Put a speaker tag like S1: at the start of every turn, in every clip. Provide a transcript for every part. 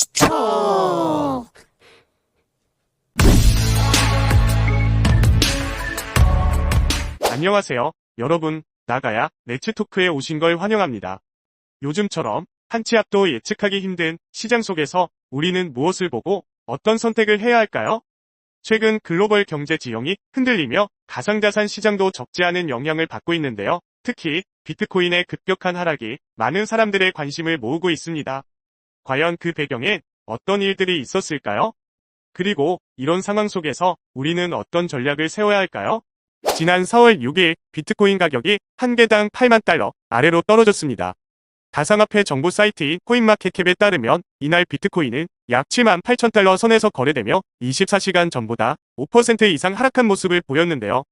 S1: 렛츠톡!
S2: 안녕하세요. 여러분, 나가야 렛츠토크에 오신 걸 환영합니다. 요즘처럼 한 치 앞도 예측하기 힘든 시장 속에서 우리는 무엇을 보고 어떤 선택을 해야 할까요? 최근 글로벌 경제 지형이 흔들리며 가상자산 시장도 적지 않은 영향을 받고 있는데요. 특히 비트코인의 급격한 하락이 많은 사람들의 관심을 모으고 있습니다. 과연 그 배경엔 어떤 일들이 있었을까요? 그리고 이런 상황 속에서 우리는 어떤 전략을 세워야 할까요? 지난 4월 6일 비트코인 가격이 한 개당 8만 달러 아래로 떨어졌습니다. 가상화폐 정보 사이트인 코인마켓캡에 따르면 이날 비트코인은 약 7만 8천 달러 선에서 거래되며 24시간 전보다 5% 이상 하락한 모습을 보였는데요.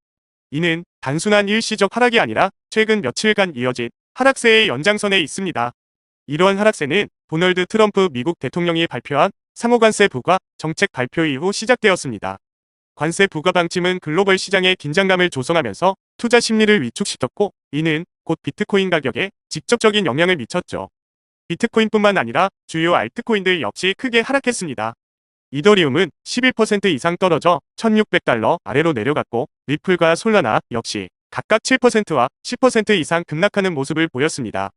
S2: 이는 단순한 일시적 하락이 아니라 최근 며칠간 이어진 하락세의 연장선에 있습니다. 이러한 하락세는 도널드 트럼프 미국 대통령이 발표한 상호관세 부과 정책 발표 이후 시작되었습니다. 관세 부과 방침은 글로벌 시장의 긴장감을 조성하면서 투자 심리를 위축시켰고, 이는 곧 비트코인 가격에 직접적인 영향을 미쳤죠. 비트코인뿐만 아니라 주요 알트코인들 역시 크게 하락했습니다. 이더리움은 11% 이상 떨어져 1600달러 아래로 내려갔고, 리플과 솔라나 역시 각각 7%와 10% 이상 급락하는 모습을 보였습니다.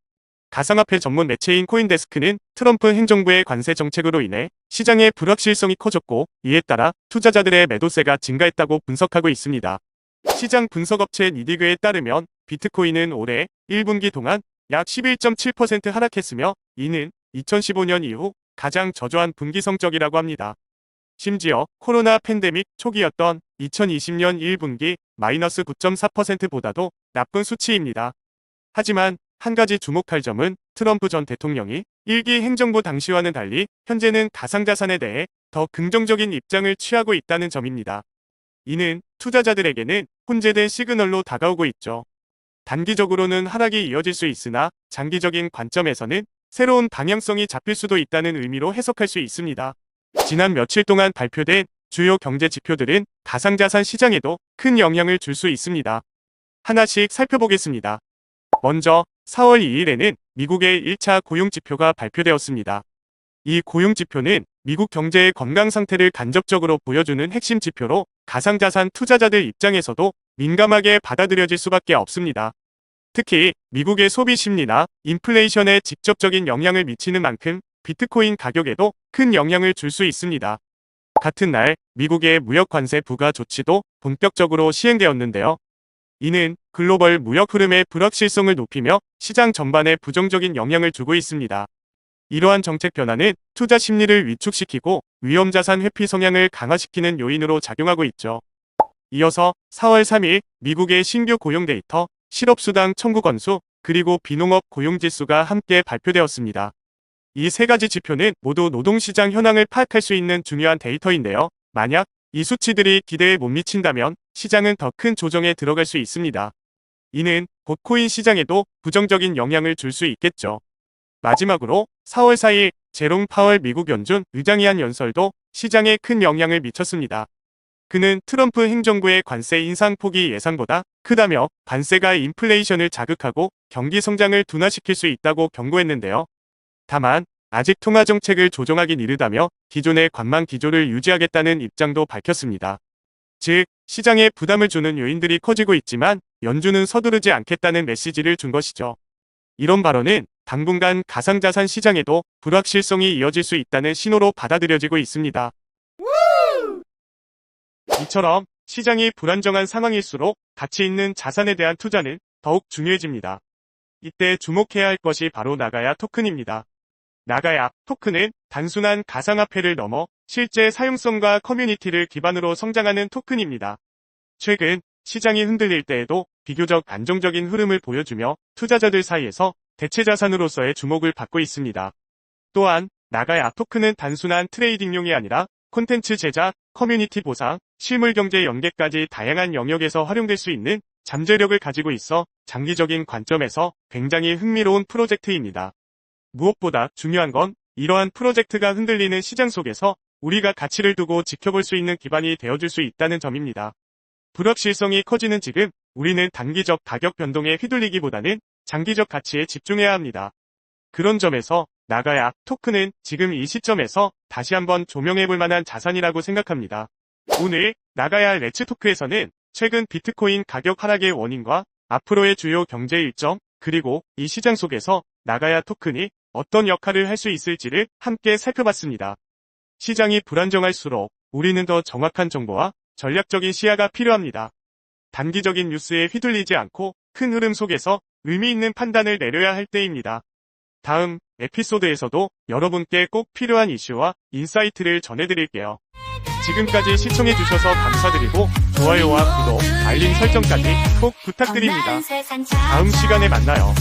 S2: 가상화폐 전문 매체인 코인데스크는 트럼프 행정부의 관세 정책으로 인해 시장의 불확실성이 커졌고, 이에 따라 투자자들의 매도세가 증가했다고 분석하고 있습니다. 시장 분석업체 니디그에 따르면 비트코인은 올해 1분기 동안 약 11.7% 하락했으며, 이는 2015년 이후 가장 저조한 분기 성적이라고 합니다. 심지어 코로나 팬데믹 초기였던 2020년 1분기 마이너스 9.4%보다도 나쁜 수치입니다. 하지만 한 가지 주목할 점은 트럼프 전 대통령이 1기 행정부 당시와는 달리 현재는 가상자산에 대해 더 긍정적인 입장을 취하고 있다는 점입니다. 이는 투자자들에게는 혼재된 시그널로 다가오고 있죠. 단기적으로는 하락이 이어질 수 있으나 장기적인 관점에서는 새로운 방향성이 잡힐 수도 있다는 의미로 해석할 수 있습니다. 지난 며칠 동안 발표된 주요 경제 지표들은 가상자산 시장에도 큰 영향을 줄 수 있습니다. 하나씩 살펴보겠습니다. 먼저 4월 2일에는 미국의 1차 고용지표가 발표되었습니다. 이 고용지표는 미국 경제의 건강 상태를 간접적으로 보여주는 핵심 지표로 가상자산 투자자들 입장에서도 민감하게 받아들여질 수밖에 없습니다. 특히 미국의 소비 심리나 인플레이션에 직접적인 영향을 미치는 만큼 비트코인 가격에도 큰 영향을 줄 수 있습니다. 같은 날 미국의 무역 관세 부과 조치도 본격적으로 시행되었는데요. 이는 글로벌 무역 흐름의 불확실성을 높이며 시장 전반에 부정적인 영향을 주고 있습니다. 이러한 정책 변화는 투자 심리를 위축시키고 위험자산 회피 성향을 강화시키는 요인으로 작용하고 있죠. 이어서 4월 3일 미국의 신규 고용 데이터, 실업수당 청구 건수, 그리고 비농업 고용지수가 함께 발표되었습니다. 이 세 가지 지표는 모두 노동시장 현황을 파악할 수 있는 중요한 데이터인데요. 만약 이 수치들이 기대에 못 미친다면 시장은 더 큰 조정에 들어갈 수 있습니다. 이는 곧 코인 시장에도 부정적인 영향을 줄 수 있겠죠. 마지막으로 4월 4일 제롬 파월 미국 연준 의장이 한 연설도 시장에 큰 영향을 미쳤습니다. 그는 트럼프 행정부의 관세 인상 폭이 예상보다 크다며 관세가 인플레이션을 자극하고 경기 성장을 둔화시킬 수 있다고 경고했는데요. 다만 아직 통화 정책을 조정하긴 이르다며 기존의 관망 기조를 유지하겠다는 입장도 밝혔습니다. 즉, 시장에 부담을 주는 요인들이 커지고 있지만 연준은 서두르지 않겠다는 메시지를 준 것이죠. 이런 발언은 당분간 가상자산 시장에도 불확실성이 이어질 수 있다는 신호로 받아들여지고 있습니다. 이처럼 시장이 불안정한 상황일수록 가치 있는 자산에 대한 투자는 더욱 중요해집니다. 이때 주목해야 할 것이 바로 나가야 토큰입니다. 나가야 토큰은 단순한 가상화폐를 넘어 실제 사용성과 커뮤니티를 기반으로 성장하는 토큰입니다. 최근 시장이 흔들릴 때에도 비교적 안정적인 흐름을 보여주며 투자자들 사이에서 대체 자산으로서의 주목을 받고 있습니다. 또한 나가야 토큰은 단순한 트레이딩용이 아니라 콘텐츠 제작, 커뮤니티 보상, 실물 경제 연계까지 다양한 영역에서 활용될 수 있는 잠재력을 가지고 있어 장기적인 관점에서 굉장히 흥미로운 프로젝트입니다. 무엇보다 중요한 건 이러한 프로젝트가 흔들리는 시장 속에서 우리가 가치를 두고 지켜볼 수 있는 기반이 되어줄 수 있다는 점입니다. 불확실성이 커지는 지금 우리는 단기적 가격 변동에 휘둘리기보다는 장기적 가치에 집중해야 합니다. 그런 점에서 나가야 토큰은 지금 이 시점에서 다시 한번 조명해볼 만한 자산이라고 생각합니다. 오늘 나가야 레츠토크에서는 최근 비트코인 가격 하락의 원인과 앞으로의 주요 경제 일정, 그리고 이 시장 속에서 나가야 토큰이 어떤 역할을 할 수 있을지를 함께 살펴봤습니다. 시장이 불안정할수록 우리는 더 정확한 정보와 전략적인 시야가 필요합니다. 단기적인 뉴스에 휘둘리지 않고 큰 흐름 속에서 의미 있는 판단을 내려야 할 때입니다. 다음 에피소드에서도 여러분께 꼭 필요한 이슈와 인사이트를 전해드릴게요. 지금까지 시청해주셔서 감사드리고 좋아요와 구독, 알림 설정까지 꼭 부탁드립니다. 다음 시간에 만나요.